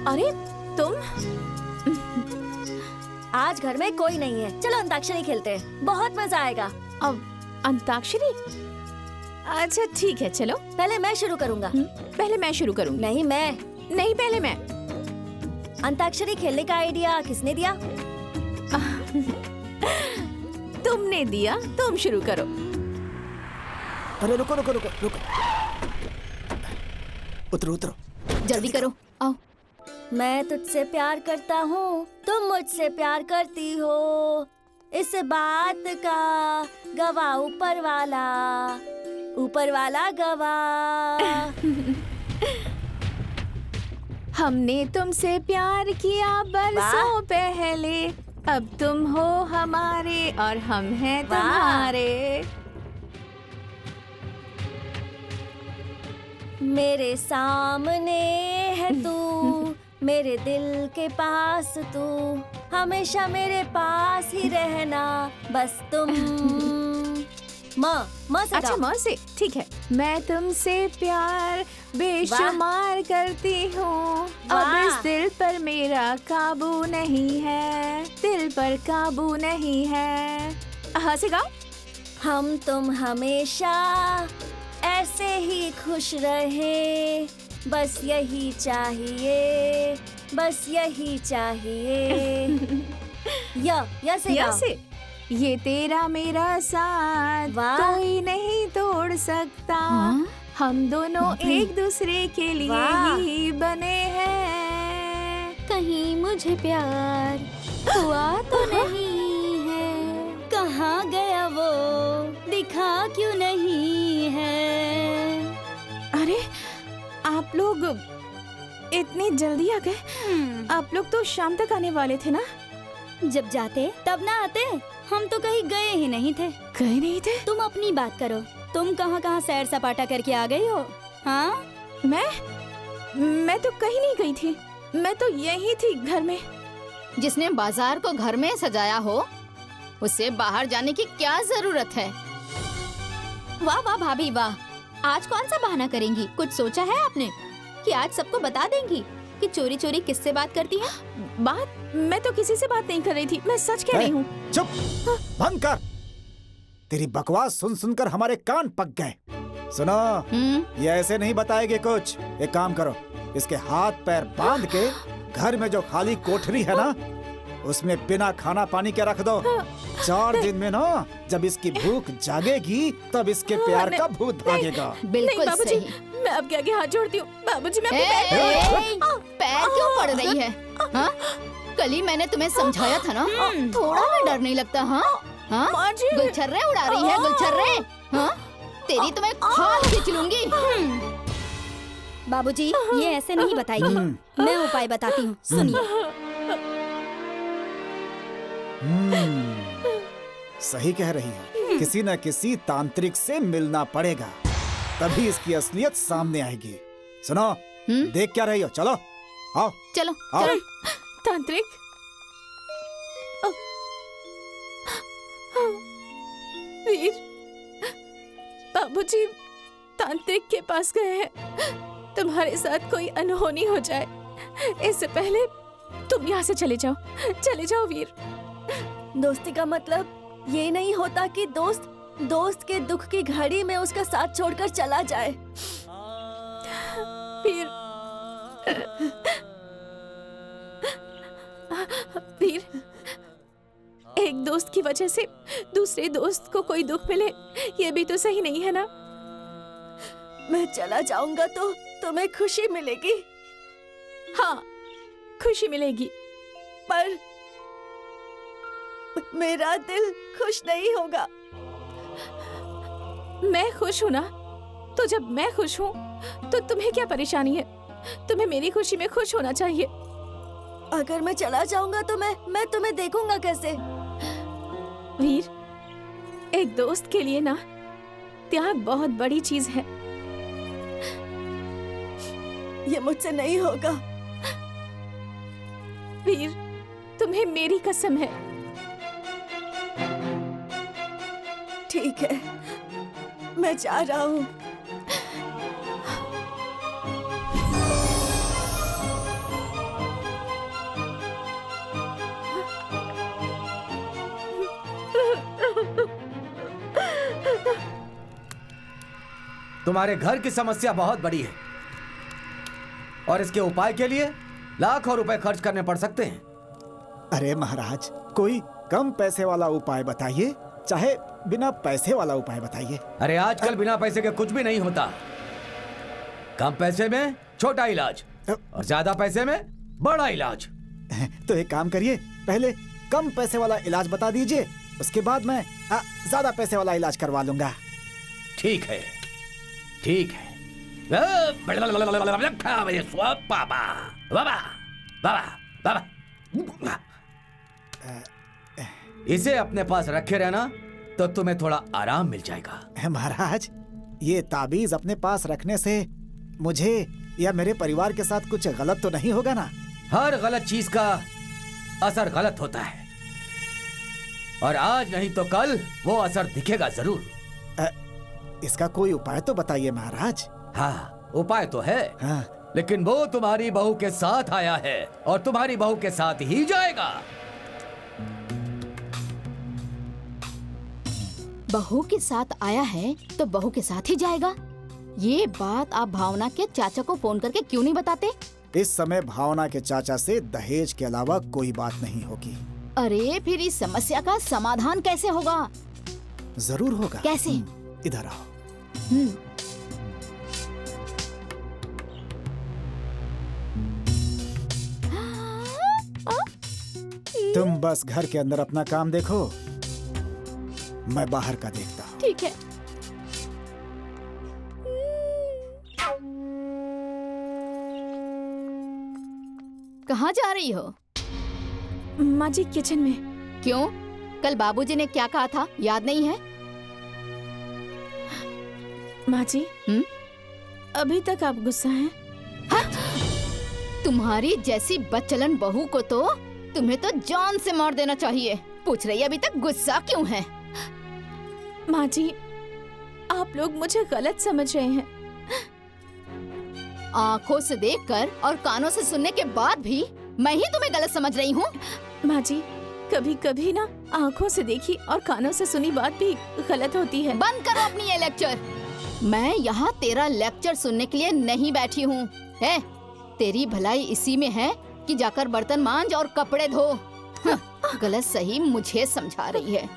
अरे तुम आज घर में कोई नहीं है, चलो अंताक्षरी खेलते हैं, बहुत मजा आएगा। अब अंताक्षरी? अच्छा ठीक है, चलो। पहले मैं शुरू करूंगा। पहले मैं शुरू करूंगी। नहीं मैं। नहीं पहले मैं। अंताक्षरी खेलने का आइडिया किसने दिया? तुमने दिया, तुम शुरू करो। अरे रुको रुको रुको रुको, उतरो उतरो। जल्दी करो, आओ। मैं तुझसे प्यार करता हूँ, तुम मुझसे प्यार करती हो, इस बात का गवाह ऊपर वाला गवाह। हमने तुमसे प्यार किया बरसों पहले, अब तुम हो हमारे और हम हैं तुम्हारे। मेरे सामने है तू, मेरे दिल के पास तू, हमेशा मेरे पास ही रहना, बस तुम। माँ से अच्छा माँ से, ठीक है। मैं तुमसे प्यार बेशुमार करती हूँ, अब इस दिल पर मेरा काबू नहीं है, दिल पर काबू नहीं है। हाँ से गाओ। हम तुम हमेशा ऐसे ही खुश रहे, बस यही चाहिए, बस यही चाहिए। या से ये तेरा मेरा साथ कोई नहीं तोड़ सकता, हम दोनों एक दूसरे के लिए ही बने हैं। कहीं मुझे प्यार हुआ तो नहीं है, कहाँ गया वो दिखा क्यों नहीं है। अरे आप लोग इतनी जल्दी आ गए? आप लोग तो शाम तक आने वाले थे ना? जब जाते तब ना आते, हम तो कहीं गए ही नहीं थे। गए नहीं थे? तुम अपनी बात करो, तुम कहाँ सैर सपाटा करके आ गई हो? हाँ मैं तो कहीं नहीं गई थी, मैं तो यही थी घर में। जिसने बाजार को घर में सजाया हो, उसे बाहर जाने की क्या जरूरत है? वाह वाह भाभी वाह, आज कौन सा बहाना करेंगी? कुछ सोचा है आपने कि आज सबको बता देंगी कि चोरी चोरी किससे बात करती हैं? बात? मैं तो किसी से बात नहीं कर रही थी, मैं सच कह रही हूँ। चुप, बंद कर। तेरी बकवास सुन सुनकर हमारे कान पक गए। सुनो, ये ऐसे नहीं बताएगी कुछ। एक काम करो, इसके हाथ पैर बांध के घर में जो खाली कोठरी है ना, उसमें बिना खाना पानी के रख दो। 4 दिन में ना, जब इसकी भूख जागेगी तब इसके प्यार का भूत भागेगा। बिल्कुल सही। मैं आपके आगे हाथ जोड़ती हूँ बाबूजी, मैं पैर क्यों पड़ रही है? हाँ? कल ही मैंने तुम्हें समझाया था ना, थोड़ा भी डर नहीं लगता? हाँ हाँ, गुलछर्रे उड़ा रही है, गुलछर्रे। हाँ, तेरी तो मैं खाल खींच लूंगी। बाबूजी ये ऐसे नहीं बताएगी, मैं उपाय बताती हूँ, सुनिए। सही कह रही है, किसी न किसी तांत्रिक से मिलना पड़ेगा, तभी इसकी असलियत सामने आएगी। सुनो, देख क्या रही हो? चलो आओ, चलो आओ। चलो। तांत्रिक? वीर, बाबूजी तांत्रिक के पास गए हैं। तुम्हारे साथ कोई अनहोनी हो जाए इससे पहले तुम यहाँ से चले जाओ वीर। दोस्ती का मतलब ये नहीं होता कि दोस्त के दुख की घड़ी में उसका साथ छोड़कर चला जाए। वीर, एक दोस्त की वजह से दूसरे दोस्त को कोई दुख मिले, ये भी तो सही नहीं है ना? मैं चला जाऊंगा तो तुम्हें खुशी मिलेगी। हाँ, खुशी मिलेगी, पर मेरा दिल खुश नहीं होगा। मैं खुश हूँ ना, तो जब मैं खुश हूँ तो तुम्हें क्या परेशानी है? तुम्हें मेरी खुशी में खुश होना चाहिए। अगर मैं चला जाऊंगा तो मैं तुम्हें देखूंगा कैसे? वीर, एक दोस्त के लिए ना त्याग बहुत बड़ी चीज है। ये मुझसे नहीं होगा। वीर, तुम्हें मेरी कसम है। ठीक है, मैं जा रहा हूँ। तुम्हारे घर की समस्या बहुत बड़ी है और इसके उपाय के लिए लाखों रुपए खर्च करने पड़ सकते हैं। अरे महाराज, कोई कम पैसे वाला उपाय बताइए, चाहे बिना पैसे वाला उपाय बताइए। अरे आजकल बिना पैसे के कुछ भी नहीं होता। कम पैसे में छोटा इलाज और ज्यादा पैसे में बड़ा इलाज। तो एक काम करिए, पहले कम पैसे वाला इलाज बता दीजिए, उसके बाद मैं ज्यादा पैसे वाला इलाज करवा लूंगा। ठीक है, ठीक है। बाबा बाबा बाबा, इसे अपने पास रखे रहना तो तुम्हें थोड़ा आराम मिल जाएगा। महाराज, ये ताबीज अपने पास रखने से मुझे या मेरे परिवार के साथ कुछ गलत तो नहीं होगा ना? हर गलत चीज का असर गलत होता है और आज नहीं तो कल वो असर दिखेगा जरूर। इसका कोई उपाय तो बताइए महाराज। हाँ, उपाय तो है। हाँ। लेकिन वो तुम्हारी बहू के साथ आया है और तुम्हारी बहू के साथ ही जाएगा। बहू के साथ आया है तो बहू के साथ ही जाएगा। ये बात आप भावना के चाचा को फोन करके क्यों नहीं बताते? इस समय भावना के चाचा से दहेज के अलावा कोई बात नहीं होगी। अरे फिर इस समस्या का समाधान कैसे होगा? जरूर होगा। कैसे? इधर आओ। तुम बस घर के अंदर अपना काम देखो, मैं बाहर का देखता हूँ। ठीक है। कहाँ जा रही हो? माँ जी, किचन में। क्यों? कल बाबूजी ने क्या कहा था, याद नहीं है? माँ जी, अभी तक आप गुस्सा हैं? तुम्हारी जैसी बदचलन बहू को तो तुम्हें तो जान से मार देना चाहिए। पूछ रही है अभी तक गुस्सा क्यों है? माँ जी, आप लोग मुझे गलत समझ रहे हैं। आँखों से देखकर और कानों से सुनने के बाद भी मैं ही तुम्हें गलत समझ रही हूँ? माँ जी, कभी कभी ना आँखों से देखी और कानों से सुनी बात भी गलत होती है। बंद करो अपनी ये लेक्चर। मैं यहाँ तेरा लेक्चर सुनने के लिए नहीं बैठी हूँ। है, तेरी भलाई इसी में है कि जाकर बर्तन मांज और कपड़े धो। गलत सही मुझे समझा रही है।